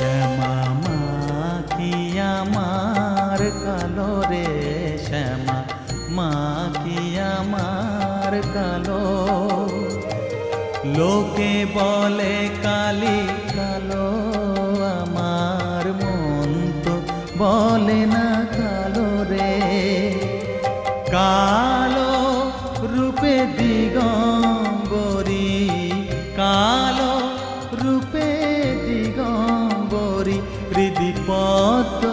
শ্যামা মা কি আমার কালো রে, শ্যামা মা কি আমার কালো। লোকে বলে কালি কালো, আমার মন তো বলে না কালো রে। কালো রূপে দিগম্বরী, কালো রূপে দিগম্বরী, হৃদি পথ